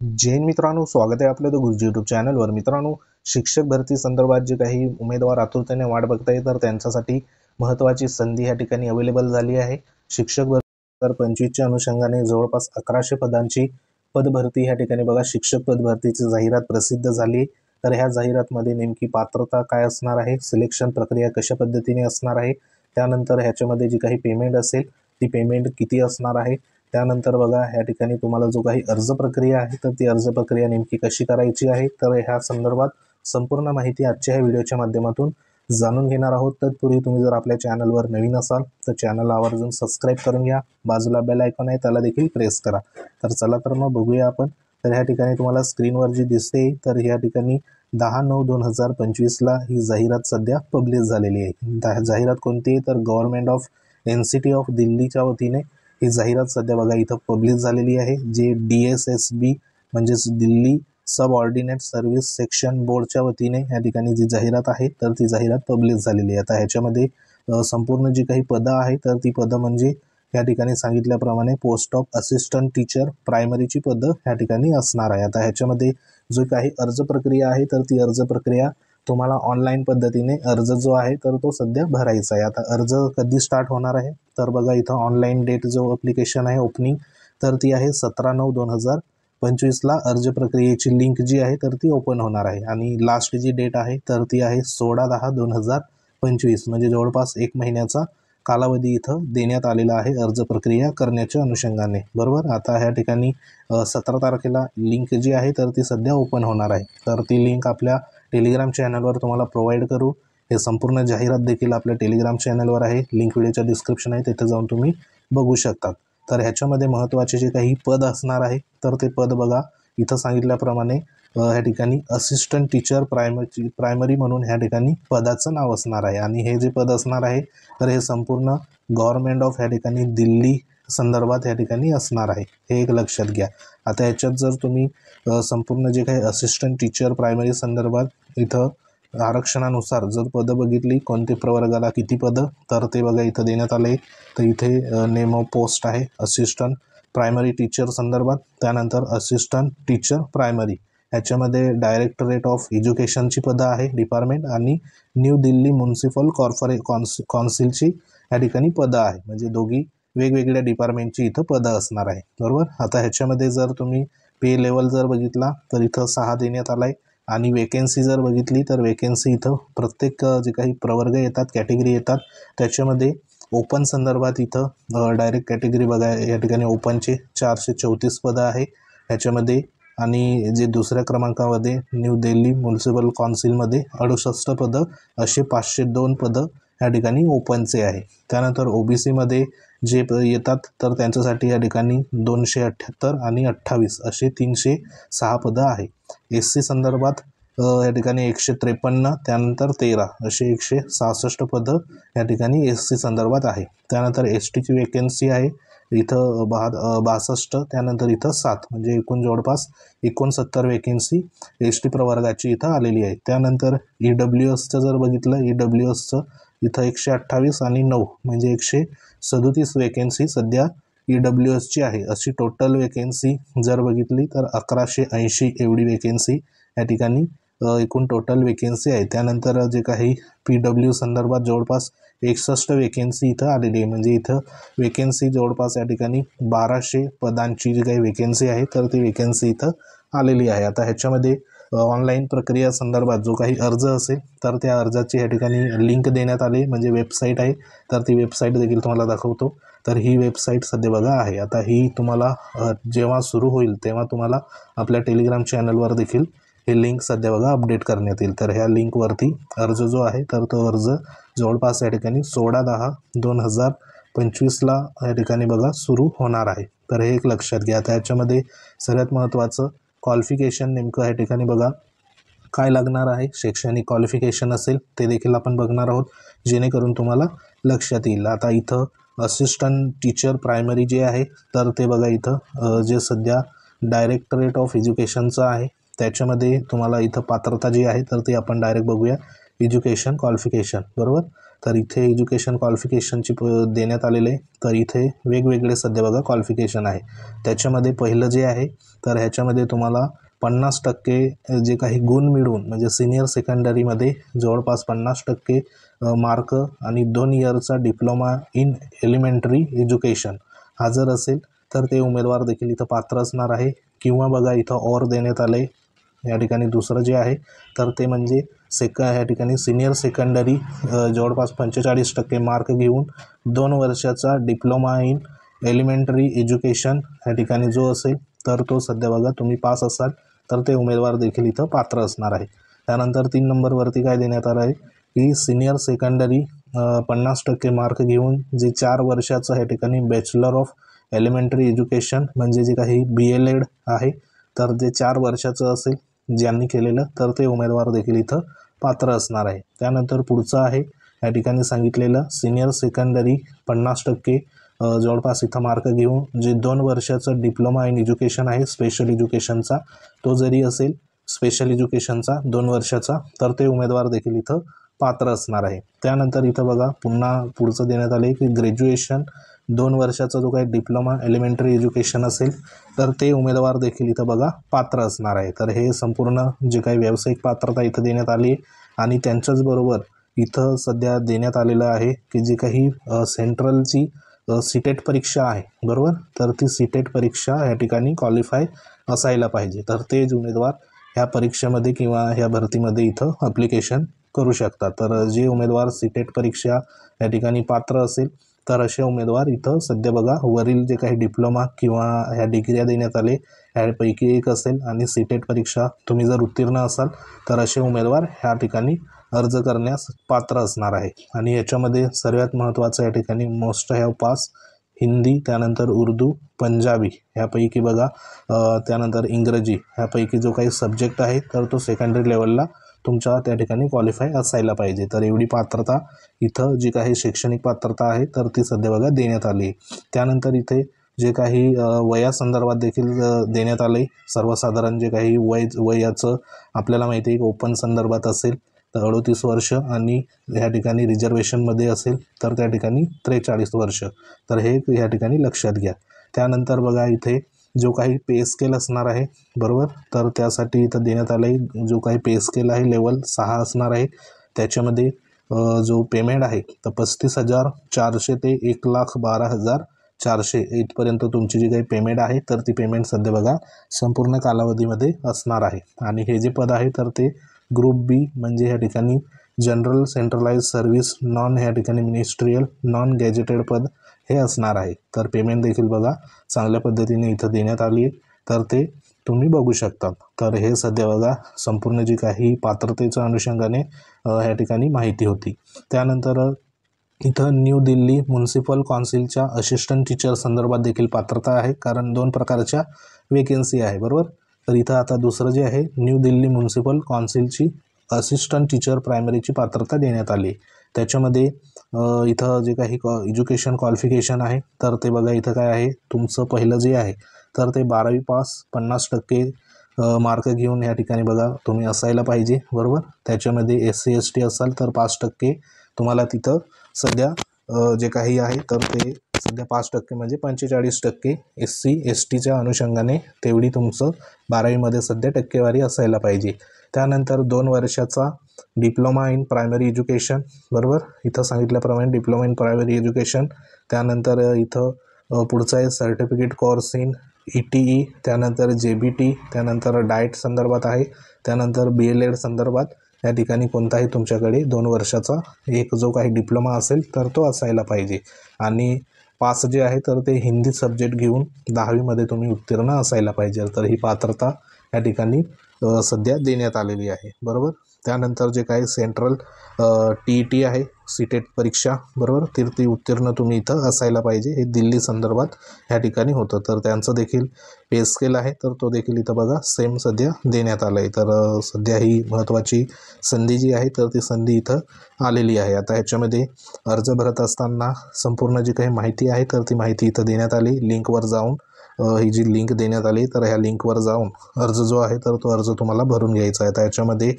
जैन मित्रांनो, स्वागत आहे आपलं गुरुजी यूट्यूब चॅनलवर। मित्रांनो, शिक्षक भरती संदर्भात जे काही उमेदवार आतुरतेने वाट बघताय तर त्यांच्यासाठी महत्त्वाची संधी या ठिकाणी अवेलेबल झाली आहे। शिक्षक भरती 2025 च्या अनुषंगाने जवळपास 1100 पदांची पदभरती या ठिकाणी बघा शिक्षक पदभरतीची जाहिरात प्रसिद्ध झाली। तर ह्या जाहिरातमध्ये नेमकी पात्रता काय असणार आहे, सिलेक्शन प्रक्रिया कशा पद्धतीने असणार आहे, त्यानंतर ह्याच्यामध्ये जी काही पेमेंट असेल ती पेमेंट किती असणार आहे, त्यानंतर बघा या ठिकाणी तुम्हाला जो काही अर्ज प्रक्रिया आहे तर ती अर्ज प्रक्रिया नेमकी कशी करायची आहे, तर ह्या संदर्भात संपूर्ण माहिती आजच्या ह्या व्हिडिओच्या माध्यमातून जाणून घेणार आहोत। तत्पूर्वी तुम्ही जर आपल्या चॅनलवर नवीन असाल तर चॅनलला आवर्जून सबस्क्राईब करून घ्या, बाजूला बेल आयकॉन आहे त्याला देखील प्रेस करा। तर चला तर मग बघूया आपण। तर ह्या ठिकाणी तुम्हाला स्क्रीनवर जी दिसते तर ह्या ठिकाणी 10/9/2025 ला ही जाहिरात सध्या पब्लिश झालेली आहे। जाहिरात कोणती आहे तर गव्हर्नमेंट ऑफ एनसीटी ऑफ दिल्लीच्या वतीने ही जाहिरात सध्या बघा इथं पब्लिश झालेली आहे। जे DSSB म्हणजेच दिल्ली सब ऑर्डिनेट सर्व्हिस सेक्शन बोर्डच्या वतीने या ठिकाणी जी जाहिरात आहे तर ती जाहिरात पब्लिश झालेली आहे। आता ह्याच्यामध्ये संपूर्ण जी काही पदं आहे तर ती पदं म्हणजे या ठिकाणी सांगितल्याप्रमाणे पोस्ट ऑफ असिस्टंट टीचर प्रायमरीची पदं या ठिकाणी असणार आहे। आता ह्याच्यामध्ये जो काही अर्ज प्रक्रिया आहे तर ती अर्ज प्रक्रिया तुम्हाला ऑनलाईन पद्धतीने अर्ज जो आहे तर तो सध्या भरायचा आहे। आता अर्ज कधी स्टार्ट होणार आहे तर बघा इथं ऑनलाईन डेट जो ॲप्लिकेशन आहे ओपनिंग तर ती आहे 17/9/2025 ला अर्ज प्रक्रियेची लिंक जी आहे तर ती ओपन होणार आहे। आणि लास्ट जी डेट आहे तर ती आहे 16/10/2025 म्हणजे जवळपास 1 महिन्याचा कालावधी इथं देण्यात आलेला आहे अर्ज प्रक्रिया करण्याच्या अनुषंगाने, बरोबर। आता ह्या ठिकाणी 17 तारखेला लिंक जी आहे तर ती सध्या ओपन होणार आहे। तर ती लिंक आपल्या टेलिग्राम चॅनलवर तुम्हाला प्रोव्हाइड करू। हे संपूर्ण जाहिरात देखील आपल्या टेलिग्राम चॅनलवर आहे, लिंक व्हिडिओच्या डिस्क्रिप्शन आहे तिथे जाऊन तुम्ही बघू शकता। तर ह्याच्यामध्ये महत्त्वाचे जे काही पद असणार आहे तर ते पद बघा इथं सांगितल्याप्रमाणे ह्या ठिकाणी असिस्टंट टीचर प्रायमरी म्हणून ह्या ठिकाणी पदाचं नाव असणार आहे। आणि हे जे पद असणार आहे तर हे संपूर्ण गव्हर्नमेंट ऑफ ह्या ठिकाणी दिल्ली संदर्भात या ठिकाणी असणार आहे, हे एक लक्षात घ्या। आता ह्याच्यात जर तुम्ही संपूर्ण जे काही असिस्टंट टीचर प्रायमरी संदर्भात इथं आरक्षणानुसार जर पदं बघितली कोणते प्रवर्गाला किती पदं तर ते बघा इथं देण्यात आले। तर इथे नेम ऑफ पोस्ट आहे असिस्टंट प्रायमरी टीचर संदर्भात, त्यानंतर असिस्टंट टीचर प्रायमरी ह्याच्यामध्ये डायरेक्टरेट ऑफ एज्युकेशनची पदं आहे डिपार्टमेंट, आणि न्यू दिल्ली म्युनिसिपल कौन्सिलची या ठिकाणी पदं आहे, म्हणजे दोघी वेगवेगळ्या डिपार्टमेंटची इथं पदं असणार आहे, बरोबर। आता ह्याच्यामध्ये जर तुम्ही पे लेवल जर बघितला तर इथं 6 देण्यात आला आहे। आणि वेकेन्सी जर बघितली तर वेकेन्सी इथं प्रत्येक जे काही प्रवर्ग येतात कॅटेगरी येतात त्याच्यामध्ये ओपन संदर्भात इथं डायरेक्ट कॅटेगरी बघा या ठिकाणी ओपनचे 434 पदं आहे ह्याच्यामध्ये। आणि जे दुसऱ्या क्रमांकामध्ये न्यू दिल्ली म्युनिसिपल कौन्सिलमध्ये 68 पदं असे 502 पदं या ठिकाणी ओपनचे आहे। त्यानंतर OBCमध्ये जे येतात तर त्यांच्यासाठी या ठिकाणी 278 आणि 28 असे 306 पदं आहे। SC संदर्भात या ठिकाणी 153 त्यानंतर 13 असे 166 पदं या ठिकाणी SC संदर्भात आहे। त्यानंतर STची वेकेन्सी आहे इथं 62 त्यानंतर इथं 7 म्हणजे एकूण जवळपास 69 वेकेन्सी ST प्रवर्गाची इथं आलेली आहे। त्यानंतर EWSचं जर बघितलं EWSचं इथं 128 आणि 9 म्हणजे 137 वेकेन्सी सध्या EWSची आहे। अशी टोटल वेकेन्सी जर बघितली तर 1180 एवढी वेकेन्सी या ठिकाणी एकूण टोटल वेकेन्सी आहे। त्यानंतर जे काही PW संदर्भात जवळपास 61 वेकेन्सी इथं आलेली आहे, म्हणजे इथं वेकेन्सी जवळपास या ठिकाणी 1200 पदांची जी काही वेकेन्सी आहे तर ती वेकेन्सी इथं आलेली आहे। आता ह्याच्यामध्ये ऑनलाईन प्रक्रिया संदर्भात जो काही अर्ज असेल तर त्या अर्जाची या ठिकाणी लिंक देण्यात आली, म्हणजे वेबसाईट आहे तर ती वेबसाईट देखील तुम्हाला दाखवतो। तर ही वेबसाईट सध्या बघा आहे। आता ही तुम्हाला जेव्हा सुरू होईल तेव्हा तुम्हाला आपल्या टेलिग्राम चॅनलवर देखील हे लिंक सध्या बघा अपडेट करण्यात येईल। तर ह्या लिंकवरती अर्ज जो आहे तर तो अर्ज जवळपास या ठिकाणी 16/10/2025 ला या ठिकाणी बघा सुरू होणार आहे। तर हे एक लक्षात घ्या। आता याच्यामध्ये सगळ्यात महत्त्वाचं क्वालिफिकेशन नेमकं या ठिकाणी बघा काय लागणार आहे, शैक्षणिक क्वालिफिकेशन असेल ते देखील आपण बघणार आहोत जेणेकरून तुम्हाला लक्षात येईल। आता इथं असिस्टंट टीचर प्रायमरी जे आहे तर ते बघा इथं जे सध्या डायरेक्टरेट ऑफ एज्युकेशनचं आहे त्याच्यामध्ये तुम्हाला इथं पात्रता जी आहे तर ती आपण डायरेक्ट बघूया एज्युकेशन क्वालिफिकेशन, बरोबर। तर इथे एज्युकेशन क्वालिफिकेशनची देण्यात आलेले आहे. तर इथे वेगवेगळे सध्या बघा क्वालिफिकेशन आहे. त्याच्यामध्ये पहिलं जे आहे तर ह्याच्यामध्ये तुम्हाला 50% जे काही गुण मिळवून म्हणजे सिनियर सेकंडरीमध्ये जवळपास 50% मार्क आणि 2 इयरचा डिप्लोमा इन एलिमेंटरी एज्युकेशन हा जर असेल तर ते उमेदवार देखील इथं पात्र असणार आहे. किंवा बघा इथं और देण्यात आले या ठिकाणी दुसरं जे आहे तर ते म्हणजे ह्या ठिकाणी सिनियर सेकंडरी जवळपास 45% मार्क घेऊन 2 वर्षाचा डिप्लोमा इन एलिमेंटरी एज्युकेशन ह्या ठिकाणी जो असेल तर तो सध्या बघा तुम्ही पास असाल तर ते उमेदवार देखील इथं पात्र असणार आहे. त्यानंतर 3 नंबरवरती काय देण्यात आलं आहे की सिनियर सेकंडरी 50% मार्क घेऊन जे 4 वर्षाचं ह्या ठिकाणी बॅचलर ऑफ एलिमेंटरी एज्युकेशन म्हणजे जे काही BLED आहे तर जे 4 वर्षाचं असेल ज्यांनी केलेलं तर ते उमेदवार देखील इथं पात्र असणार आहे. त्यानंतर पुढचं आहे या ठिकाणी सांगितलेलं सिनियर सेकंडरी 50% जवळपास इथं मार्क घेऊन जे 2 वर्षाचं डिप्लोमा इन एज्युकेशन आहे स्पेशल एज्युकेशनचा तो जरी असेल स्पेशल एज्युकेशनचा 2 वर्षाचा तर ते उमेदवार देखील इथं पात्र असणार आहे. त्यानंतर इथं बघा पुन्हा पुढचं देण्यात आले की ग्रॅज्युएशन 2 वर्षाचा जो काही डिप्लोमा एलिमेंटरी एज्युकेशन असेल तर ते उमेदवार देखील इथं बघा पात्र असणार आहे. तर हे संपूर्ण जे काही व्यावसायिक पात्रता इथं देण्यात आली आणि त्यांच्याचबरोबर इथं सध्या देण्यात आलेलं आहे की जे काही सेंट्रलची सीटेट परीक्षा आहे बरोबर तर ती सीटेट परीक्षा या ठिकाणी क्वालिफाय असायला पाहिजे. तर ते उमेदवार ह्या परीक्षेमध्ये किंवा ह्या भरतीमध्ये इथं ॲप्लिकेशन करू शकतात. तर जे उमेदवार सीटेट परीक्षा या ठिकाणी पात्र असेल तर असे उमेदवार इथं सध्या बघा वरील जे काही डिप्लोमा किंवा ह्या डिग्र्या देण्यात आले ह्यापैकी एक असेल आणि सीटेट परीक्षा तुम्ही जर उत्तीर्ण असाल तर असे उमेदवार ह्या ठिकाणी अर्ज करण्यास पात्र असणार आहे. आणि याच्यामध्ये सर्वात महत्त्वाचं या ठिकाणी मोस्ट हॅव पास हिंदी त्यानंतर उर्दू पंजाबी ह्यापैकी बघा त्यानंतर इंग्रजी ह्यापैकी जो काही सब्जेक्ट आहे तर तो सेकंडरी लेवलला तुमच्या त्या ठिकाणी क्वालिफाय असायला पाहिजे. तर एवढी पात्रता इथं जी काही शैक्षणिक पात्रता आहे तर ती सध्या बघा देण्यात आली. त्यानंतर इथे जे काही वयासंदर्भात देखील देण्यात आले सर्वसाधारण जे काही वयाचं आपल्याला माहिती आहे की ओपन संदर्भात असेल तर 38 वर्ष आणि ह्या ठिकाणी रिझर्वेशनमध्ये असेल तर त्या ठिकाणी 43 वर्ष. तर हे या ठिकाणी लक्षात घ्या. त्यानंतर बघा इथे जो काही पे स्केल असणार आहे बरोबर तर त्यासाठी इथं देण्यात आलं आहे जो काही पे स्केल आहे लेवल 6 असणार आहे. त्याच्यामध्ये जो पेमेंट आहे तर 35,400 ते 1,12,400 इथपर्यंत तुमची जी काही पेमेंट आहे तर ती पेमेंट सध्या बघा संपूर्ण कालावधीमध्ये असणार आहे. आणि हे जे पद आहे तर ते ग्रुप बी म्हणजे ह्या ठिकाणी जनरल सेंट्रलाइज सर्व्हिस नॉन ह्या ठिकाणी मिनिस्ट्रियल नॉन गॅजेटेड पद हे असणार आहे. तर पेमेंट देखील बघा चांगल्या पद्धतीने इथं देण्यात आली आहे तर ते तुम्ही बघू शकता. तर हे सध्या बघा संपूर्ण जी काही पात्रतेच्या अनुषंगाने ह्या ठिकाणी माहिती होती. त्यानंतर इथं न्यू दिल्ली म्युन्सिपल काउन्सिलच्या असिस्टंट टीचर संदर्भात देखील पात्रता आहे कारण 2 प्रकारच्या वेकेन्सी आहे बरोबर. तर इथं आता दुसरं जे आहे न्यू दिल्ली म्युन्सिपल काउन्सिलची असिस्टंट टीचर प्रायमरीची पात्रता देण्यात आली. त्याच्यामध्ये इथं जे काही एज्युकेशन क्वालिफिकेशन आहे तर ते बघा इथं काय आहे तुमचं पहिलं जे आहे तर ते 12वी पास 50% मार्क घेऊन या ठिकाणी बघा तुम्ही असायला पाहिजे बरोबर. त्याच्यामध्ये SC ST असाल तर 5% तुम्हाला तिथं सध्या जे काही आहे तर ते सध्या 5% म्हणजे 45% SC STच्या अनुषंगाने तेवढी तुमचं 12वीमध्ये सध्या टक्केवारी असायला पाहिजे. त्यानंतर 2 वर्षाचा डिप्लोमा इन प्रायमरी एज्युकेशन बरोबर इथं सांगितल्याप्रमाणे डिप्लोमा इन प्रायमरी एज्युकेशन. त्यानंतर इथं पुढचं आहे सर्टिफिकेट कोर्स इन ETE त्यानंतर JBT त्यानंतर डाएट संदर्भात आहे. त्यानंतर BLED संदर्भात या ठिकाणी कोणताही तुमच्याकडे 2 वर्षाचा एक जो काही डिप्लोमा असेल तर तो असायला पाहिजे. आणि पास जे आहे तर ते हिंदी सब्जेक्ट घेऊन 10वीमध्ये तुम्ही उत्तीर्ण असायला पाहिजे. तर ही पात्रता या ठिकाणी सध्या देण्यात आलेली आहे बरोबर. त्यानंतर जे काही सेंट्रल TET आहे सीटेट परीक्षा बरोबर तर ती उत्तीर्ण तुम्ही इथं असायला पाहिजे. हे दिल्ली संदर्भात ह्या ठिकाणी होतं. तर त्यांचं देखील पे स्केल आहे तर तो देखील इथं बघा सेम सध्या देण्यात आलं आहे. तर सध्या ही महत्त्वाची संधी जी आहे तर ती संधी इथं आलेली आहे. आता ह्याच्यामध्ये अर्ज भरत असताना संपूर्ण जी काही माहिती आहे तर ती माहिती इथं देण्यात आली लिंकवर जाऊन ही जी लिंक देण्यात आली, तर ह्या लिंकवर जाऊन अर्ज जो आहे तर तो अर्ज तुम्हाला भरून घ्यायचा आहे. तर याच्यामध्ये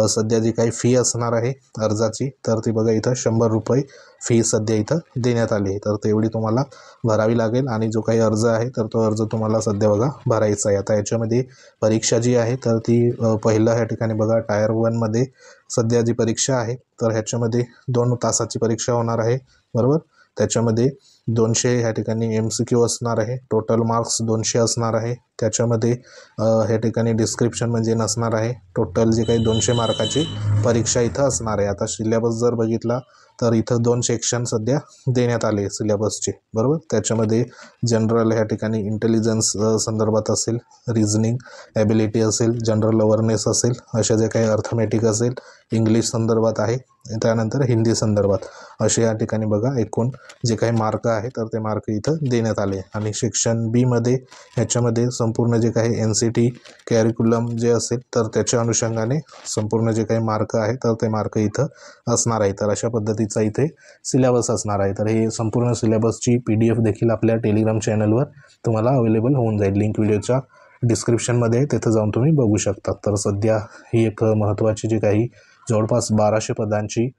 सध्या जी काही फी असणार आहे अर्जाची, तर ती बघा इथं 100 रुपये फी सध्या इथं देण्यात आली आहे. तर तेवढी तुम्हाला भरावी लागेल आणि जो काही अर्ज आहे तर तो अर्ज तुम्हाला सध्या बघा भरायचा आहे. आता याच्यामध्ये परीक्षा जी आहे तर ती पहिलं ह्या ठिकाणी बघा टायर 1मध्ये सध्या जी परीक्षा आहे तर ह्याच्यामध्ये 2 तासाची परीक्षा होणार आहे, बरोबर. त्याच्यामध्ये 200 ह्या ठिकाणी MCQ असणार आहे, टोटल मार्क्स 200 असणार आहे. त्याच्यामध्ये ह्या ठिकाणी डिस्क्रिप्शन म्हणजे नसणार आहे. टोटल जे काही 200 मार्काची परीक्षा इथं असणार आहे. आता सिलेबस जर बघितला तर इथं 2 सेक्शन सध्या देण्यात आले सिलेबसचे, बरोबर. त्याच्यामध्ये जनरल ह्या ठिकाणी इंटेलिजन्स संदर्भात असेल, रिझनिंग ॲबिलिटी असेल, जनरल अवेअरनेस असेल, अशा जे काही अर्थमॅटिक असेल, इंग्लिश संदर्भात आहे, त्यानंतर हिंदी संदर्भात असे या ठिकाणी बघा एकूण जे काही मार्क आहे तर ते मार्क इथं देण्यात आले. आणि सेक्शन बीमध्ये ह्याच्यामध्ये संपूर्ण जे काही NCT कॅरिक्युलम जे असेल तर त्याच्या अनुषंगाने संपूर्ण जे काही मार्क आहे तर ते मार्क इथं असणार आहे. तर अशा पद्धतीचा इथे सिलेबस असणार आहे. तर हे संपूर्ण सिलेबसची PDF देखील आपल्या टेलिग्राम चॅनलवर तुम्हाला अवेलेबल होऊन जाईल. लिंक व्हिडिओच्या डिस्क्रिप्शनमध्ये तिथं जाऊन तुम्ही बघू शकता. तर सध्या ही एक महत्त्वाची जी काही जवळपास 1200 पदांची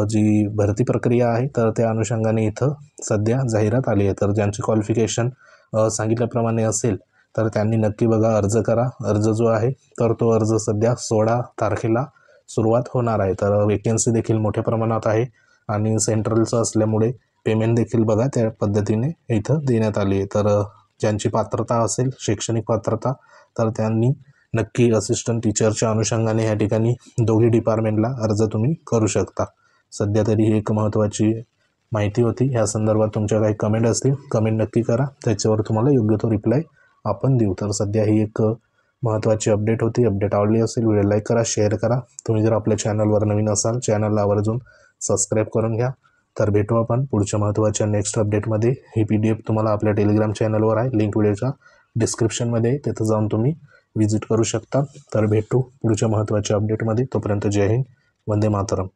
जी भरती प्रक्रिया आहे तर त्या अनुषंगाने इथं सध्या जाहिरात आली आहे. तर ज्यांची क्वालिफिकेशन सांगितल्याप्रमाणे असेल तर त्यांनी नक्की बघा अर्ज करा. अर्ज जो आहे तर तो अर्ज सध्या 16 तारखेला सुरुवात होणार आहे. तर वेकेन्सी देखील मोठ्या प्रमाणात आहे आणि सेंट्रलचं असल्यामुळे पेमेंट देखील बघा त्या पद्धतीने इथं देण्यात आली आहे. तर ज्यांची पात्रता असेल, शैक्षणिक पात्रता, तर त्यांनी नक्की असिस्टंट टीचरच्या अनुषंगाने या ठिकाणी दोघी डिपार्टमेंटला अर्ज तुम्ही करू शकता. सध्या तरी ही एक महत्त्वाची माहिती होती. ह्या संदर्भात तुमच्या काही कमेंट असतील, कमेंट नक्की करा, त्याच्यावर तुम्हाला योग्य तो रिप्लाय आपण देऊ. तर सध्या ही एक महत्त्वाची अपडेट होती. अपडेट आवडली असेल व्हिडिओ लाईक करा, शेअर करा. तुम्ही जर आपल्या चॅनलवर नवीन असाल चॅनलला आवर्जून सबस्क्राईब करून घ्या. तर भेटू आपण पुढच्या महत्त्वाच्या नेक्स्ट अपडेटमध्ये. ही PDF तुम्हाला आपल्या टेलिग्राम चॅनलवर आहे, लिंक व्हिडिओच्या डिस्क्रिप्शनमध्ये, तिथं जाऊन तुम्ही विजिट करू शकता. तर भेटू पुढच्या महत्त्वाच्या अपडेटमध्ये. तोपर्यंत जय हिंद, वंदे मातरम.